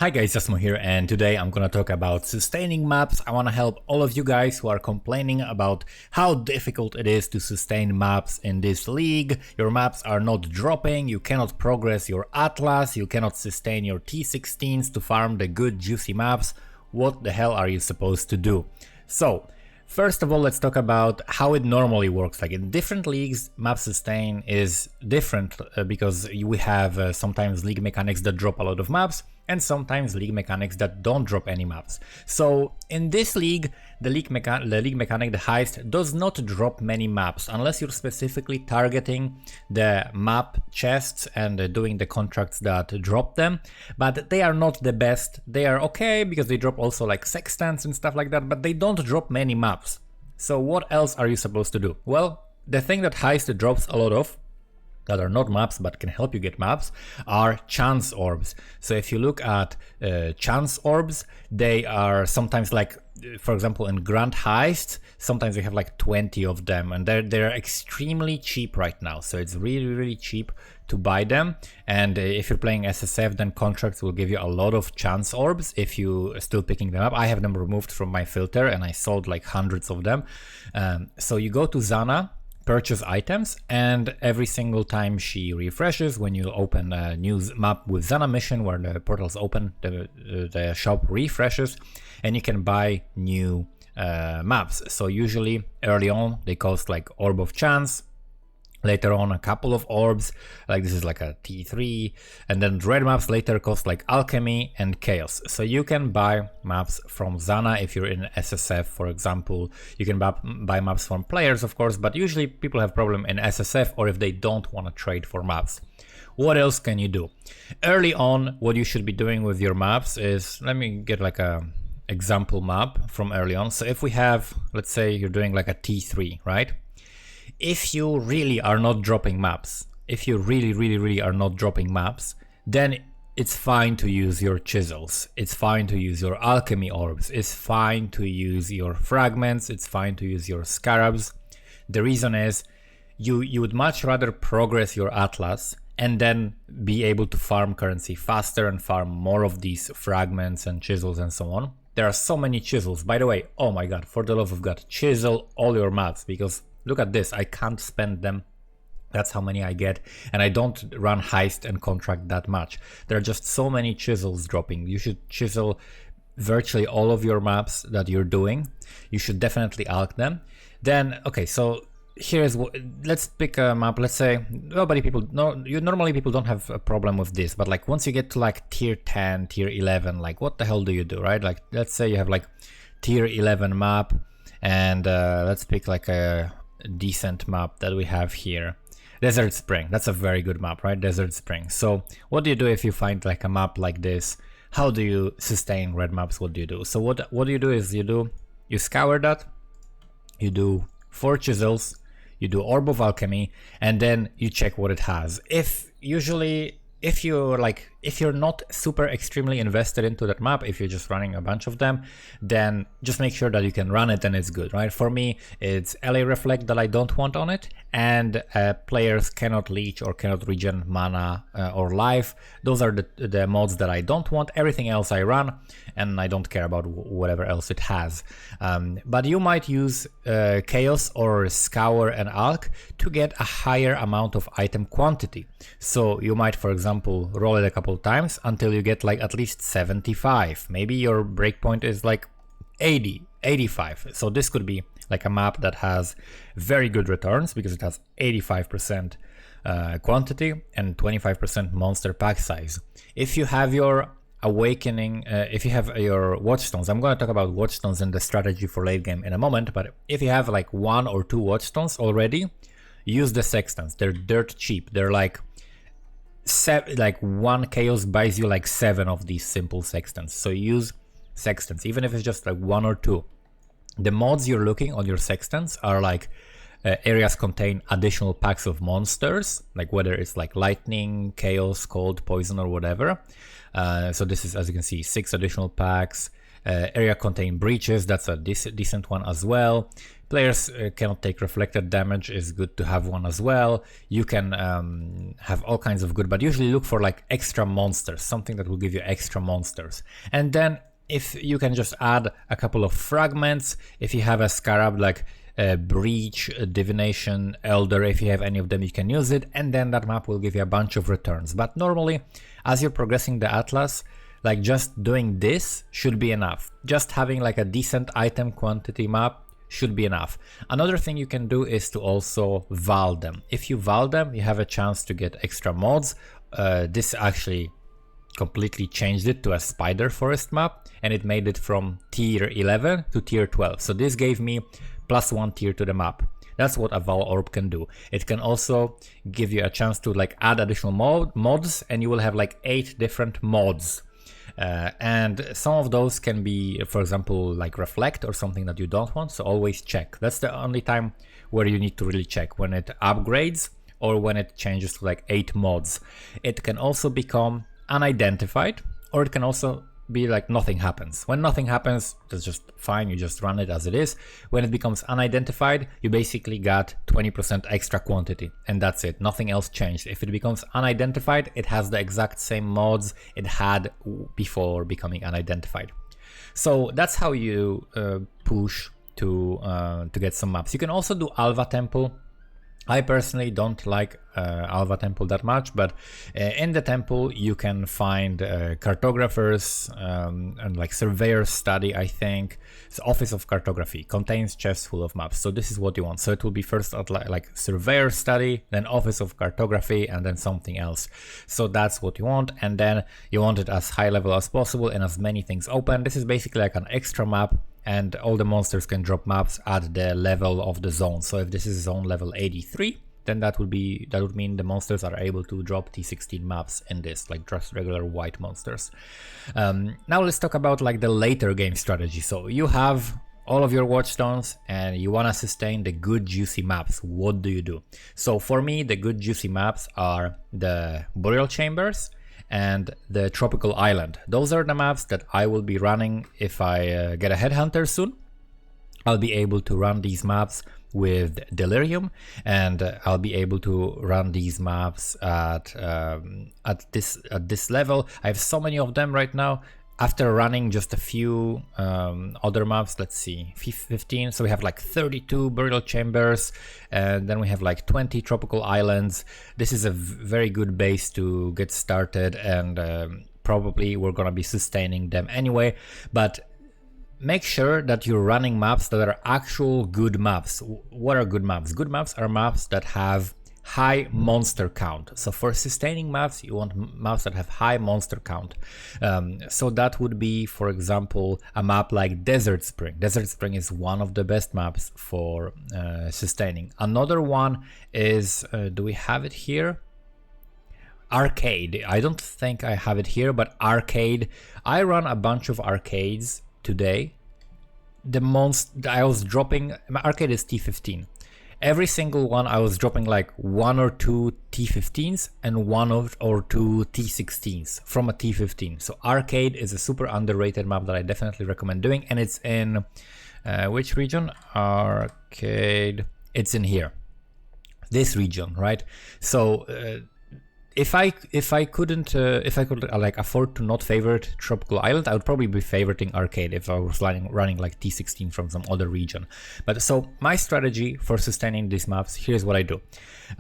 Hi guys, Asmo here, and today I'm gonna talk about sustaining maps. I wanna help all of you guys who are complaining about how difficult it is to sustain maps in this league. Your maps are not dropping, you cannot progress your Atlas, you cannot sustain your T16s to farm the good juicy maps. What the hell are you supposed to do? So, first of all, let's talk about how it normally works. Like in different leagues, map sustain is different because we have sometimes league mechanics that drop a lot of maps and sometimes league mechanics that don't drop any maps. So in this league, the league mechanic, the Heist, does not drop many maps unless you're specifically targeting the map chests and doing the contracts that drop them. But they are not the best. They are okay because they drop also like sextants and stuff like that, but they don't drop many maps. So what else are you supposed to do? Well, the thing that Heist drops a lot of, that are not maps but can help you get maps, are chance orbs. So if you look at chance orbs, they are sometimes like, for example, in Grand Heist, sometimes we have like 20 of them, and they're extremely cheap right now. So it's really cheap to buy them. And if you're playing SSF, then contracts will give you a lot of chance orbs if you are still picking them up. I have them removed from my filter and I sold like hundreds of them. So you go to Zana, purchase items, and every single time she refreshes, when you open a new map with Zana mission where the portals open, the shop refreshes and you can buy new maps. So usually early on they cost like Orb of Chance, later on a couple of orbs, like this is like a T3, and then red maps later cost like Alchemy and Chaos. So you can buy maps from Zana if you're in SSF, for example. You can buy maps from players, of course, but usually people have problem in SSF or if they don't want to trade for maps. What else can you do? Early on, what you should be doing with your maps is, let me get like a example map from early on. So if we have, let's say you're doing like a T3, right? If you really are not dropping maps, if you really are not dropping maps, then it's fine to use your chisels, it's fine to use your alchemy orbs, it's fine to use your fragments, it's fine to use your scarabs. The reason is you would much rather progress your Atlas and then be able to farm currency faster and farm more of these fragments and chisels and so on. There are so many chisels. By the way, oh my god, for the love of god, chisel all your maps, because look at this, I can't spend them. That's how many I get, and I don't run Heist and contract that much. There are just so many chisels dropping. You should chisel virtually all of your maps that you're doing. You should definitely alch them. Then, okay, so here's what, let's pick a map. Let's say normally people don't have a problem with this, but like once you get to like tier 10, tier 11, like what the hell do you do, right? Like let's say you have like tier 11 map, and let's pick like a decent map that we have here. Desert Spring, that's a very good map, right? Desert Spring. So what do you do if you find like a map like this? How do you sustain red maps? What do you do? So what you do is you scour that, you do 4 chisels, you do Orb of Alchemy, and then you check what it has. If you're not super extremely invested into that map, if you're just running a bunch of them, then just make sure that you can run it and it's good, right? For me, it's LA Reflect that I don't want on it, and players cannot leech or cannot regen mana or life. Those are the mods that I don't want. Everything else I run, and I don't care about whatever else it has. But you might use Chaos or Scour and Alch to get a higher amount of item quantity. So you might, for example, roll it a couple times until you get like at least 75. Maybe your breakpoint is like 80, 85. So this could be like a map that has very good returns because it has 85% quantity and 25% monster pack size. If you have your awakening, if you have your watchstones, I'm going to talk about watchstones and the strategy for late game in a moment, but if you have like 1 or 2 watchstones already, use the sextants. They're dirt cheap. They're like 1 chaos buys you like 7 of these simple sextants. So use sextants, even if it's just like 1 or 2. The mods you're looking on your sextants are like areas contain additional packs of monsters, like whether it's like lightning, chaos, cold, poison, or whatever. So this is, as you can see, 6 additional packs. Area contain breaches, that's a decent one as well. Players cannot take reflected damage, is good to have one as well. You can have all kinds of good, but usually look for like extra monsters, something that will give you extra monsters. And then if you can just add a couple of fragments, if you have a scarab like Breach, Divination, Elder, if you have any of them you can use it, and then that map will give you a bunch of returns. But normally as you're progressing the Atlas, like just doing this should be enough. Just having like a decent item quantity map should be enough. Another thing you can do is to also val them. If you val them, you have a chance to get extra mods. This actually completely changed it to a spider forest map, and it made it from tier 11 to tier 12. So this gave me +1 tier to the map. That's what a Val Orb can do. It can also give you a chance to like add additional mods, and you will have like 8 different mods. And some of those can be, for example, like reflect or something that you don't want, so always check. That's the only time where you need to really check, when it upgrades or when it changes to like 8 mods. It can also become unidentified, or it can also be like nothing happens. When nothing happens, that's just fine, you just run it as it is. When it becomes unidentified, you basically got 20% extra quantity, and that's it, nothing else changed. If it becomes unidentified, it has the exact same mods it had before becoming unidentified. So that's how you push to get some maps. You can also do Alva Temple. I personally don't like Alva Temple that much, but in the temple you can find cartographers and like surveyor study, I think. So Office of Cartography contains chests full of maps, so this is what you want. So it will be first at like surveyor study, then Office of Cartography, and then something else. So that's what you want, and then you want it as high level as possible and as many things open. This is basically like an extra map, and all the monsters can drop maps at the level of the zone. So if this is zone level 83, then that would mean the monsters are able to drop T16 maps in this, like just regular white monsters. Now let's talk about like the later game strategy. So you have all of your watchstones and you want to sustain the good juicy maps. What do you do? So for me, the good juicy maps are the burial chambers and the tropical island. Those are the maps that I will be running if I get a headhunter soon. I'll be able to run these maps with Delirium, and I'll be able to run these maps at this level. I have so many of them right now. After running just a few other maps, let's see, 15, so we have like 32 burial chambers, and then we have like 20 tropical islands. This is a very good base to get started, and probably we're gonna be sustaining them anyway, but make sure that you're running maps that are actual good maps. What are good maps? Good maps are maps that have high monster count. So for sustaining maps, you want maps that have high monster count. So that would be, for example, a map like Desert Spring. Desert Spring is one of the best maps for sustaining. Another one is, do we have it here? Arcade. I don't think I have it here, but Arcade. I run a bunch of arcades today. I was dropping, my arcade is T15. Every single one I was dropping like 1 or 2 T15s and 1 or 2 T16s from a T15. So Arcade is a super underrated map that I definitely recommend doing, and it's in which region? Arcade. It's in here. This region, right? So if I could like afford to not favorite Tropical Island, I would probably be favoriting Arcade if I was running like T16 from some other region. But so my strategy for sustaining these maps, here's what I do.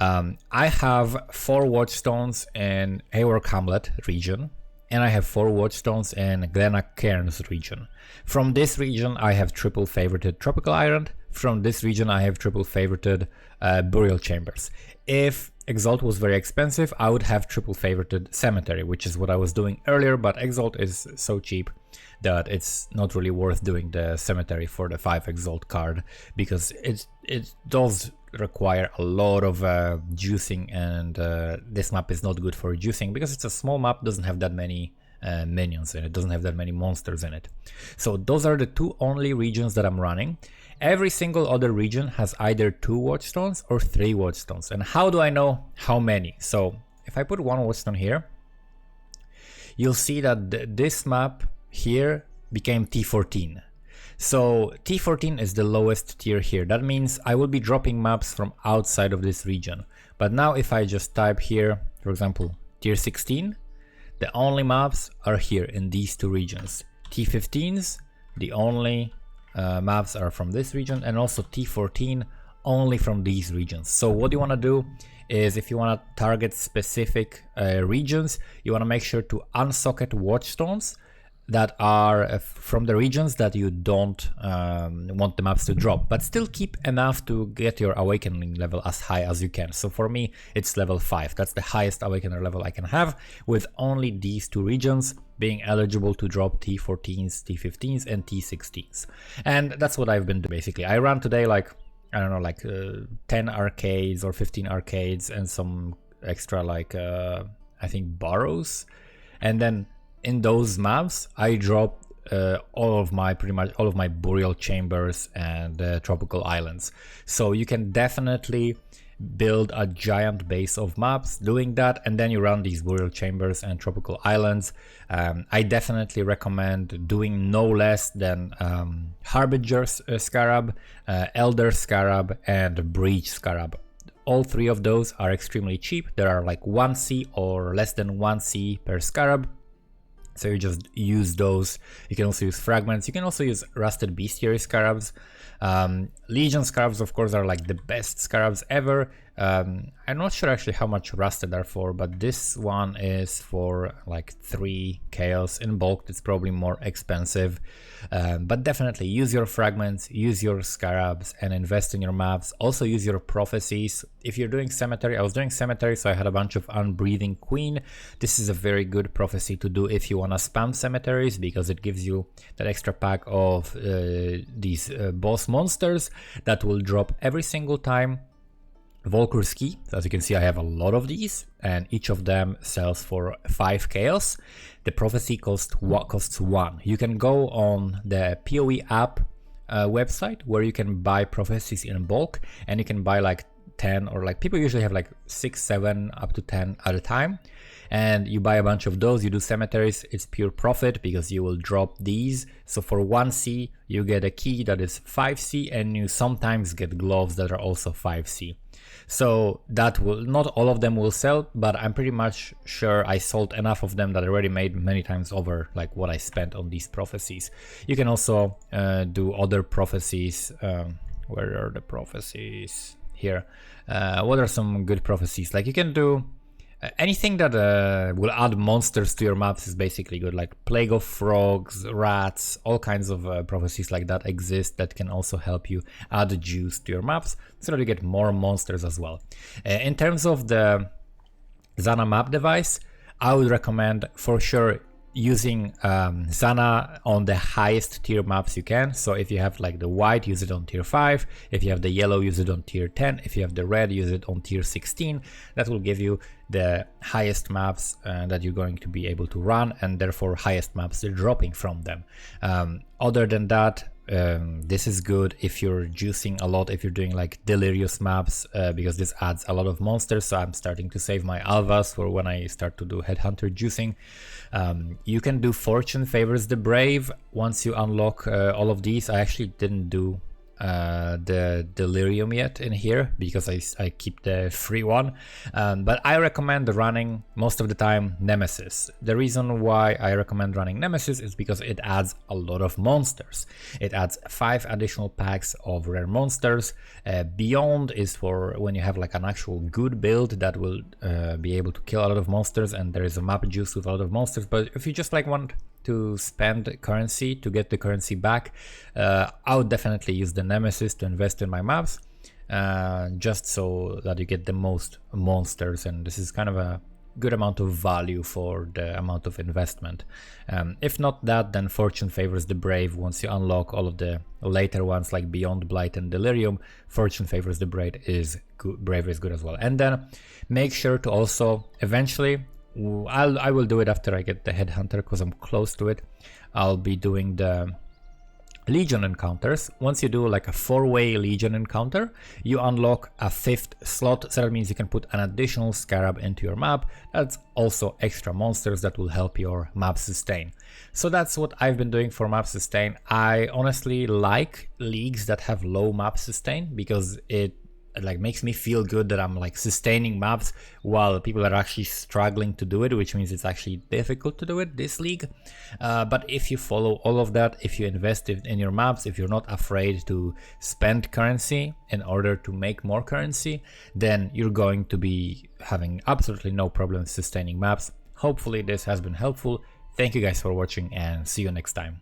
I have 4 watchstones in Haworth Hamlet region, and I have 4 watchstones in Glenna Cairns region. From this region, I have triple favorited Tropical Island. From this region, I have triple favorited Burial Chambers. If Exalt was very expensive, I would have triple favorited Cemetery, which is what I was doing earlier, but Exalt is so cheap that it's not really worth doing the Cemetery for the 5 Exalt card, because it does require a lot of juicing, and this map is not good for juicing because it's a small map, doesn't have that many minions in it, doesn't have that many monsters in it. So those are the 2 only regions that I'm running. Every single other region has either 2 watchstones or 3 watchstones. And how do I know how many? So if I put 1 watchstone here, you'll see that this map here became T14. So T14 is the lowest tier here. That means I will be dropping maps from outside of this region. But now if I just type here, for example, tier 16, the only maps are here in these two regions. T15s, the only maps are from this region, and also T14 only from these regions. So what you want to do is, if you want to target specific regions, you want to make sure to unsocket watchstones that are from the regions that you don't want the maps to drop, but still keep enough to get your awakening level as high as you can. So for me, it's level 5. That's the highest awakener level I can have, with only these two regions being eligible to drop T14s, T15s, and T16s. And that's what I've been doing basically. I ran today like, I don't know, like 10 arcades or 15 arcades and some extra like, I think burrows. And then in those maps, I dropped pretty much all of my burial chambers and tropical islands. So you can definitely build a giant base of maps doing that, and then you run these burial chambers and tropical islands. I definitely recommend doing no less than Harbinger Scarab, Elder Scarab, and Breach Scarab. All three of those are extremely cheap. There are like 1C or less than 1C per Scarab. So you just use those. You can also use fragments. You can also use rusted bestiary scarabs. Legion scarabs, of course, are like the best scarabs ever. I'm not sure actually how much rusted are for, but this one is for like 3 chaos in bulk. It's probably more expensive, but definitely use your fragments, use your scarabs, and invest in your maps. Also use your prophecies. If you're doing cemetery, I was doing cemetery, so I had a bunch of unbreathing queen. This is a very good prophecy to do if you want to spam cemeteries, because it gives you that extra pack of these boss monsters that will drop every single time. Volkur's Key, as you can see, I have a lot of these, and each of them sells for 5 chaos. The prophecy costs 1. You can go on the PoE app website where you can buy prophecies in bulk, and you can buy like 10, or like people usually have like 6, 7, up to 10 at a time. And you buy a bunch of those, you do cemeteries, it's pure profit because you will drop these. So for 1C, you get a key that is 5C, and you sometimes get gloves that are also 5C. So that will, not all of them will sell, but I'm pretty much sure I sold enough of them that I already made many times over like what I spent on these prophecies. You can also do other prophecies. Where are the prophecies? Here. What are some good prophecies? Like you can do anything that will add monsters to your maps is basically good, like Plague of Frogs, Rats, all kinds of prophecies like that exist that can also help you add juice to your maps so that you get more monsters as well. In terms of the Zana map device, I would recommend for sure using Zana on the highest tier maps you can. So if you have like the white, use it on tier 5. If you have the yellow, use it on tier 10. If you have the red, use it on tier 16. That will give you the highest maps that you're going to be able to run, and therefore highest maps are dropping from them. Other than that, this is good if you're juicing a lot, if you're doing like delirious maps, because this adds a lot of monsters. So I'm starting to save my alvas for when I start to do headhunter juicing. You can do Fortune Favors the Brave once you unlock all of these. I actually didn't do the delirium yet in here because I keep the free one, but I recommend running most of the time Nemesis. The reason why I recommend running Nemesis is because it adds a lot of monsters. It adds 5 additional packs of rare monsters. Beyond is for when you have like an actual good build that will be able to kill a lot of monsters, and there is a map juice with a lot of monsters. But if you just like want to spend currency to get the currency back, I would definitely use the Nemesis to invest in my maps, just so that you get the most monsters, and this is kind of a good amount of value for the amount of investment. If not that, then Fortune Favors the Brave. Once you unlock all of the later ones like Beyond Blight and Delirium, Fortune Favors the Brave is good, Brave is good as well. And then make sure to also eventually, I will do it after I get the Headhunter because I'm close to it. I'll be doing the Legion encounters. Once you do like a 4-way Legion encounter, you unlock a 5th slot, so that means you can put an additional scarab into your map. That's also extra monsters that will help your map sustain. So that's what I've been doing for map sustain. I honestly like leagues that have low map sustain because it like makes me feel good that I'm like sustaining maps while people are actually struggling to do it, which means it's actually difficult to do it this league. But if you follow all of that, if you invest in your maps, if you're not afraid to spend currency in order to make more currency, then you're going to be having absolutely no problem sustaining maps. Hopefully this has been helpful. Thank you guys for watching and see you next time.